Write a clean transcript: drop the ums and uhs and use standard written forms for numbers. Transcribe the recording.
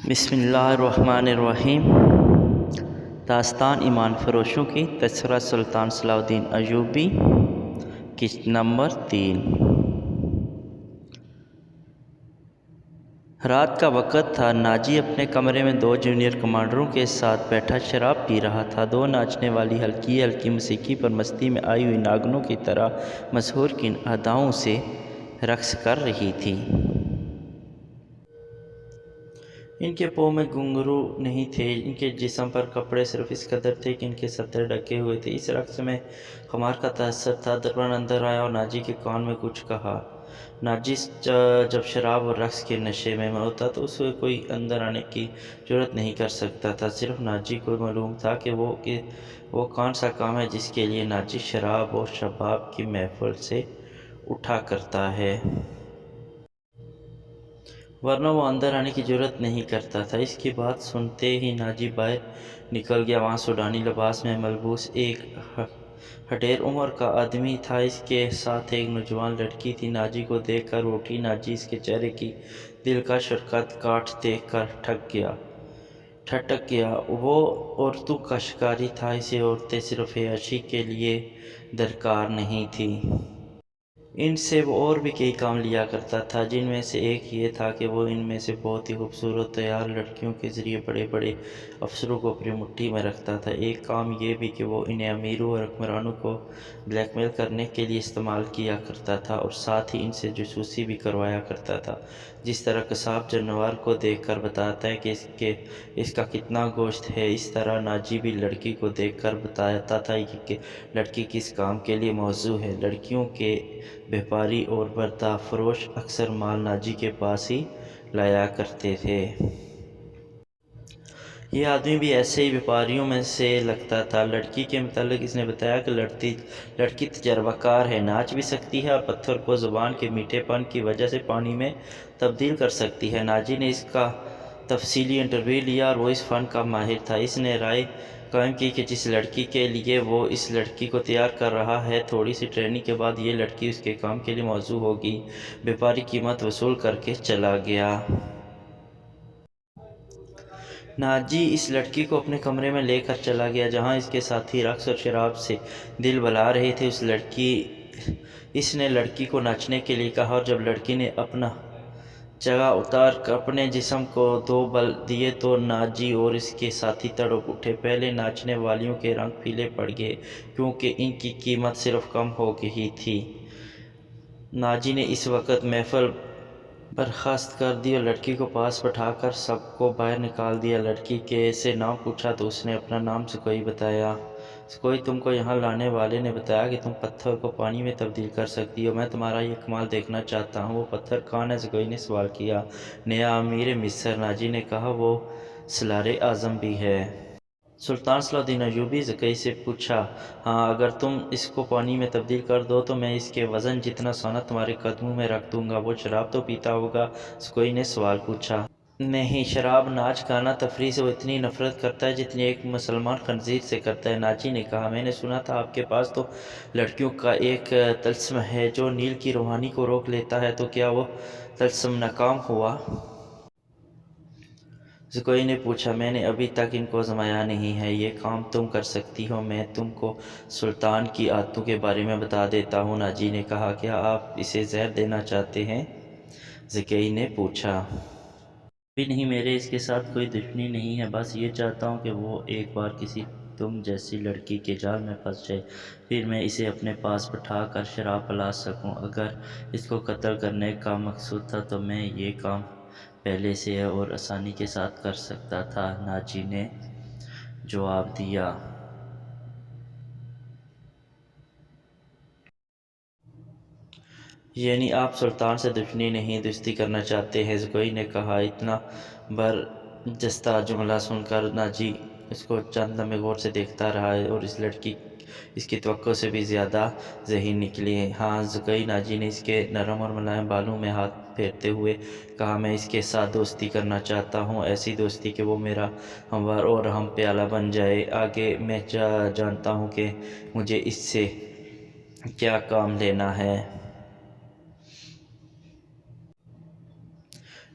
بسم اللہ الرحمن الرحیم۔ داستان ایمان فروشوں کی تذکرہ سلطان صلاح الدین ایوبی، قسط نمبر 3۔ رات کا وقت تھا۔ ناجی اپنے کمرے میں 2 جونیئر کمانڈروں کے ساتھ بیٹھا شراب پی رہا تھا۔ 2 ناچنے والی ہلکی ہلکی موسیقی پر مستی میں آئی ہوئی ناگنوں کی طرح مسحور کن اداؤں سے رقص کر رہی تھی۔ ان کے پاؤں میں گھنگرو نہیں تھے، ان کے جسم پر کپڑے صرف اس قدر تھے کہ ان کے سطر ڈھکے ہوئے تھے۔ اس رقص میں خمار کا تاثر تھا۔ دروان اندر آیا اور ناجی کے کان میں کچھ کہا۔ ناجی جب شراب اور رقص کے نشے میں ہوتا تو اسے کوئی اندر آنے کی جرأت نہیں کر سکتا تھا۔ صرف ناجی کو معلوم تھا کہ وہ کون سا کام ہے جس کے لیے ناجی شراب اور شباب کی محفل سے اٹھا کرتا ہے، ورنہ وہ اندر آنے کی جرأت نہیں کرتا تھا۔ اس کی بات سنتے ہی ناجی باہر نکل گیا۔ وہاں سوڈانی لباس میں ملبوس ایک ہڈیر عمر کا آدمی تھا۔ اس کے ساتھ ایک نوجوان لڑکی تھی۔ ناجی کو دیکھ کر وہ اٹھی۔ ناجی اس کے چہرے کی دلکش حرکات دیکھ کر ٹھٹک گیا۔ وہ عورتوں کا شکاری تھا۔ اسے عورتیں صرف عیاشی کے لیے درکار نہیں تھیں، ان سے وہ اور بھی کئی کام لیا کرتا تھا، جن میں سے ایک یہ تھا کہ وہ ان میں سے بہت ہی خوبصورت تیار لڑکیوں کے ذریعے بڑے بڑے افسروں کو اپنی مٹھی میں رکھتا تھا۔ ایک کام یہ بھی کہ وہ انہیں امیروں اور حکمرانوں کو بلیک میل کرنے کے لیے استعمال کیا کرتا تھا، اور ساتھ ہی ان سے جاسوسی بھی کروایا کرتا تھا۔ جس طرح قصاب جانور کو دیکھ کر بتاتا ہے کہ اس کا کتنا گوشت ہے، اس طرح ناجی بھی لڑکی کو دیکھ کر بتاتا تھا کہ لڑکی کس کام کے لیے موزوں ہے۔ لڑکیوں کے بیپاری اور بردار فروش اکثر مال ناجی کے پاس ہی لایا کرتے تھے۔ یہ آدمی بھی ایسے ہی بیپاریوں میں سے لگتا تھا۔ لڑکی کے متعلق اس نے بتایا کہ لڑکی تجربہ کار ہے، ناچ بھی سکتی ہے اور پتھر کو زبان کے میٹھے پن کی وجہ سے پانی میں تبدیل کر سکتی ہے۔ ناجی نے اس کا تفصیلی انٹرویو لیا اور وہ اس فن کا ماہر تھا۔ اس نے رائے قائم کی کہ جس لڑکی کے لیے وہ اس لڑکی کو تیار کر رہا ہے، تھوڑی سی ٹریننگ کے بعد یہ لڑکی اس کے کام کے لیے موزوں ہوگی۔ بیپاری قیمت وصول کر کے چلا گیا۔ ناجی اس لڑکی کو اپنے کمرے میں لے کر چلا گیا، جہاں اس کے ساتھی رقص اور شراب سے دل بہلا رہے تھے۔ اس نے لڑکی کو ناچنے کے لیے کہا، اور جب لڑکی نے اپنا جگہ اتار کر اپنے جسم کو 2 بل دیے تو ناجی اور اس کے ساتھی تڑپ اٹھے۔ پہلے ناچنے والیوں کے رنگ پیلے پڑ گئے، کیونکہ ان کی قیمت صرف کم ہو گئی تھی۔ ناجی نے اس وقت محفل برخاست کر دی اور لڑکی کو پاس بٹھا کر سب کو باہر نکال دیا۔ لڑکی سے نام پوچھا تو اس نے اپنا نام سکوئی بتایا۔ سکوئی، تم کو یہاں لانے والے نے بتایا کہ تم پتھر کو پانی میں تبدیل کر سکتی ہو۔ میں تمہارا یہ کمال دیکھنا چاہتا ہوں۔ وہ پتھر کون ہے؟ سکوئی نے سوال کیا۔ نیا امیر مصر، ناجی نے کہا۔ وہ سالار اعظم بھی ہے۔ سلطان صلاح الدین ایوبی سکوئی سے پوچھا۔ ہاں، اگر تم اس کو پانی میں تبدیل کر دو تو میں اس کے وزن جتنا سونا تمہارے قدموں میں رکھ دوں گا۔ وہ شراب تو پیتا ہوگا؟ سکوئی نے سوال پوچھا۔ نہیں، شراب، ناچ گانا، تفریح سے وہ اتنی نفرت کرتا ہے جتنی ایک مسلمان خنزیر سے کرتا ہے، ناجی نے کہا۔ میں نے سنا تھا آپ کے پاس تو لڑکیوں کا ایک طلسم ہے جو نیل کی روانی کو روک لیتا ہے، تو کیا وہ طلسم ناکام ہوا؟ سکوئی نے پوچھا۔ میں نے ابھی تک ان کو آزمایا نہیں ہے۔ یہ کام تم کر سکتی ہو۔ میں تم کو سلطان کی عادتوں کے بارے میں بتا دیتا ہوں، ناجی نے کہا۔ کیا آپ اسے زہر دینا چاہتے ہیں؟ سکوئی نے پوچھا۔ ابھی نہیں، میرے اس کے ساتھ کوئی دشمنی نہیں ہے، بس یہ چاہتا ہوں کہ وہ ایک بار کسی تم جیسی لڑکی کے جال میں پھنس جائے، پھر میں اسے اپنے پاس بٹھا کر شراب پلا سکوں۔ اگر اس کو قتل کرنے کا مقصود تھا تو میں یہ کام پہلے سے اور آسانی کے ساتھ کر سکتا تھا، ناجی نے جواب دیا۔ یعنی آپ سلطان سے دشمنی نہیں، دوستی کرنا چاہتے ہیں؟ سکوئی نے کہا۔ اتنا برجستہ جملہ سن کر ناجی اس کو چند لمحے غور سے دیکھتا رہا، اور اس لڑکی اس کی توقع سے بھی زیادہ ذہین نکلی۔ ہاں سکوئی، ناجی نے اس کے نرم اور ملائم بالوں میں ہاتھ پھیرتے ہوئے کہا، میں اس کے ساتھ دوستی کرنا چاہتا ہوں، ایسی دوستی کہ وہ میرا ہموار اور ہم پیالہ بن جائے۔ آگے میں جانتا ہوں کہ مجھے اس سے کیا کام لینا ہے۔